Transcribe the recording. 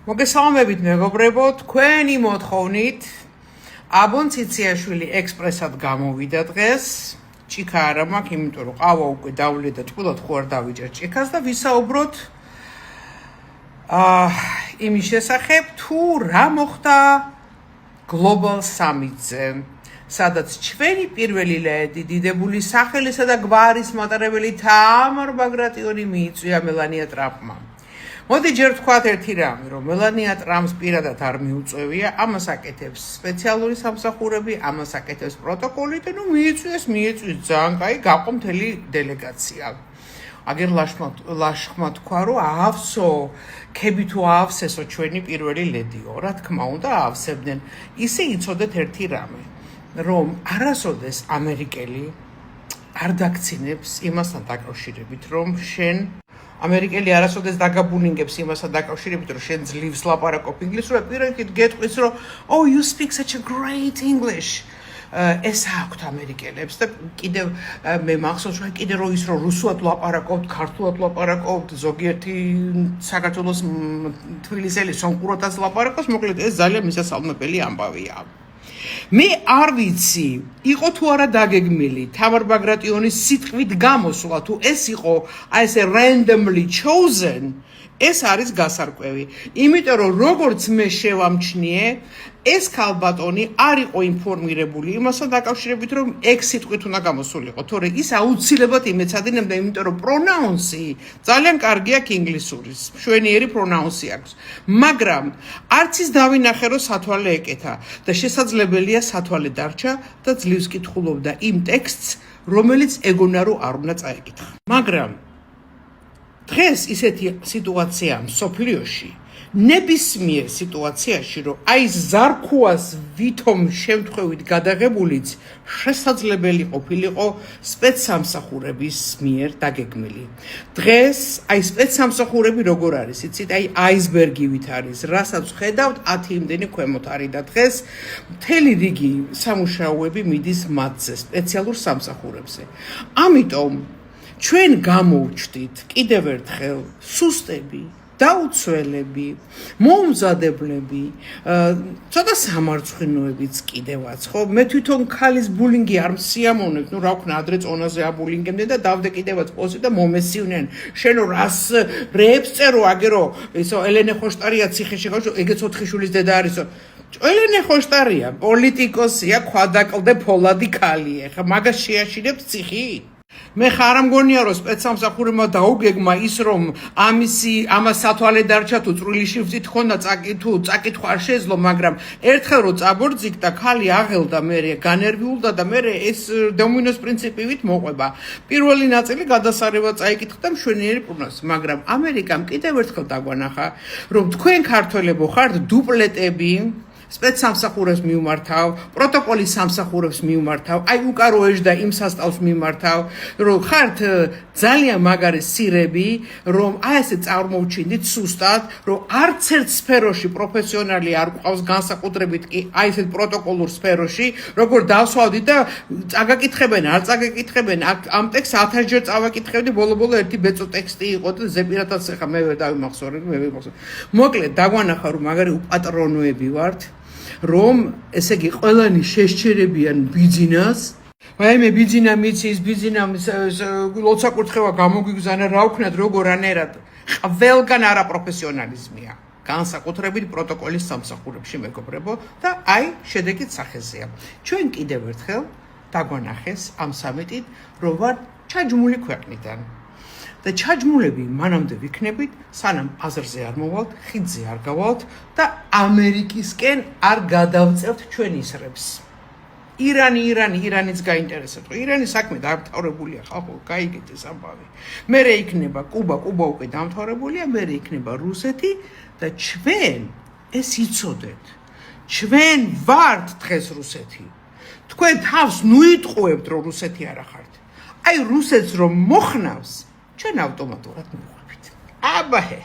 მოგესალმებით მეგობრებო, თქვენი მოთხოვნით აბონ ციციაშვილი ექსპრესად გამოვიდა დღეს. ჭიქა არ მაქვს, იმიტომ რომ ყავა უკვე დავლე და წყვილად ხო არ დავიჭერ ჭიქას და ვისაუბროთ იმის შესახებ, თუ რა მოხდა Global Summit-ზე, სადაც ჩვენი პირველი ლედი, დიდებული სახელისა და გვარის მატარებელი თამარ ბაგრატიონი მიიწვია მელანია ტრამპმა. მოდი ჯერ ვთქვათ ერთი რამე, რომ მელანია ტრამპს პირადად არ მიუწევია, ამას აკეთებს სპეციალური სამსახურები, ამას აკეთებს პროტოკოლი და მიიწვიეს ძალიან კაი გაყო მთელი დელეგაცია. აგერ ლაშხმა თქვა, რომ აავსო, ქები თუ აავსესო ჩვენი პირველი ლედიო, რა თქმა უნდა აავსებდნენ. ისე იცოდეთ ერთი რამე, რომ არასოდეს ამერიკელი არ დაქცინებს იმასთან დაკავშირებით, რომ შენ ამერიკელი არასოდეს დაგაბუნინგებს იმასთან დაკავშირებით, რომ შენ ძლივს ლაპარაკობ ინგლისურად, პირიქით გეტყვის, რომ oh you speak such a great English. ეს აქვთ ამერიკელებს და კიდევ მე მახსოვს, რომ კიდევ რო ის რომ რუსულად ლაპარაკობთ, ქართულად ლაპარაკობთ, ზოგიერთი საქართველოს თბილისელი სონკურათაც ლაპარაკობს, მოკლედ ეს ძალიან მისასალმებელი ამბავია. მე არ ვიცი, იყო თუ არა დაგეგმილი თამარ ბაგრატიონის სიტყვით გამოსვლა, თუ ეს იყო აი ესე randomly chosen, ეს არის გასარკვევი. იმიტომ რომ როგორც მე შევამჩნიე, ეს ქალბატონი არ იყო ინფორმირებული იმასთან დაკავშირებით, რომ ეგ სიტყვით უნდა გამოსულიყო, თორე ის აუცილებლად იმეცადინებდა, იმიტომ რომ პრონაუნსი ძალიან კარგი აქვს ინგლისურის, მშვენიერი პრონაუნსი აქვს. მაგრამ არც ის დავინახე, რომ სათვალე ეკეთა და შესაძლებელია სათვალე დარჩა და ძლივს კითხულობდა იმ ტექსტს, რომელიც ეგონა რომ არ უნდა წაეკითხა. მაგრამ დღეს ისეთი სიტუაცია მსოფლიოში, ნებისმიერ სიტუაციაში, რომ აი ზარქუას ვითომ შემთხვევით გადაღებულიც შესაძლებელი ყოფილიყო სპეცსამსახურების მიერ დაგეგმილი. დღეს აი სპეცსამსახურები როგორ არის, იცით, აი აისბერგივით არის, რასაც ხედავთ 10 იმდენი ქვემოთ არის და დღეს მთელი რიგი სამუშაოები მიდის მათზე, სპეციალურ სამსახურებზე. ამიტომ ჩვენ გამოვჩდით კიდევ ერთხელ სუსტები, დაუცველები, მოუმზადებლები, ცოტა სამარცხვინოებიც კიდევაც, ხო? მე თვითონ ქალის ბულინგი არ მსიამოვნებ, ნუ რა ვქნა, ადრე წონაზე აბულინგებდნენ და დავდე კიდევაც პოსტი და მომესივნენ. შენო რას რეებს წერო, აგერო, ისო ელენე ხოშტარია ციხეში გავშო, ეგეც 4 შვილის დედა არისო. ელენე ხოშტარია, პოლიტიკოსია, ქვადაკლდე ფოლადი ქალია. ხა მაგას შეაშინებს ციხი? მე ხარ არ მგონია რომ სპეცსამსახურებმა დაუგეგმა ის რომ ამას სათვალე დარჩა თუ წვრილი შრიფტით ხონდა წაკითხვა არ შეეძლო, მაგრამ ერთხელ რომ წაბორძიგდა ქალი აღელდა, მე განერვიულდა და მე ეს დომინოს პრინციპივით მოყვება. პირველი ნაწილი გადასარევად წაიკითხა და მშვენიერი პროგნოზი, მაგრამ ამერიკამ კიდევ ერთხელ დაგვანახა, რომ თქვენ ქართველებო ხართ დუპლეტები, სპეცსამსახურებს მიუმართავ, პროტოკოლის სამსახურებს მიუმართავ, აი უკაროეშ და იმ სასწავლს მიმართავ, რომ ხართ ძალიან მაგარი სირები, რომ აი ესე წარმოვჩინდით სუსტად, რომ არც ერთ სფეროში პროფესიონალი არ ყავს, განსაკუთრებით კი აი ესეთ პროტოკოლურ სფეროში, როგორ დავსვავდით და წაგაკითხებენ, არ წაგაკითხებენ, ამ ტექსტს 1000-ჯერ წავაკითხებდი, ბოლო-ბოლო ერთი ბეწო ტექსტი იყო და ზეპირათაც ხა მე ვერ დავიმახსოვრე, მოკლედ დაგვანახა, რომ მაგარი უპატრონოები ვართ, რომ ესე იგი ყველანი შეშჩერებიან ბიძინას. აი მე ბიძინა მიცის, ბიძინა ლოცაკურთხევა გამოგვიგზანა, რა ვქნათ, როგორ ანერად. ყველგან არაპროფესიონალიზმია. განსაკუთრებით პროტოკოლის სამსახურებში მეგობრებო და აი შედეგით სახეზეა. ჩვენ კიდევ ერთხელ დაგვანახეს ამ სამიტით, რომ ვართ ჩაჯმული ქვეყნიდან. და ჩაჯმულები მანამდე ვიქნებით, სანამ აზრზე არ მოვალთ, ხიდზე არ გავალთ და ამერიკისკენ არ გადავწევთ ჩვენ ისრებს. ირანიც გაინტერესებთ, რომ ირანის საქმე დამთავრებულია, ხალხო, გაიგეთ ეს ამბავი. მერე იქნება კუბა უკვე დამთავრებულია, მერე იქნება რუსეთი და ჩვენ ეს იცოდეთ. ჩვენ ვართ დღეს რუსეთი. თქვენ თავს ნუ იტყუებთ, რომ რუსეთი არა ხართ. აი რუსეთს რომ მოხნავს, ჩვენ ავტომატურად მივყვებით. აბაჰე